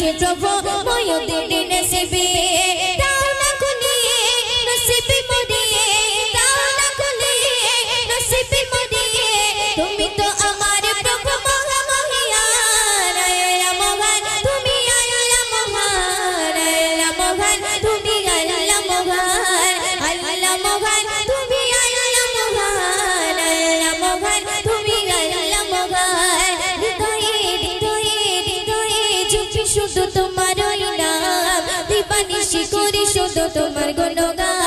দিয়েছে প্রভু ময়ূরদের নসিবে দাও না খুলিয়ে নসিবে মরিয়ে দাও না খুলিয়ে নসিবে মরিয়ে তুমি তো আমার প্রভু মহামহিয়ান আল্লাহ মহান তুমি আল্লাহ মহান আল্লাহ মহান তুমি আল্লাহ মহান আল্লাহ মহান তুমি আল্লাহ মহান আল্লাহ মহান তুমি আল্লাহ মহান হৃদয়ে হৃদয়ে হৃদয়ে জপি শুধু তোমার নাম দিবানিশি করি শুধু তোমার গুণগান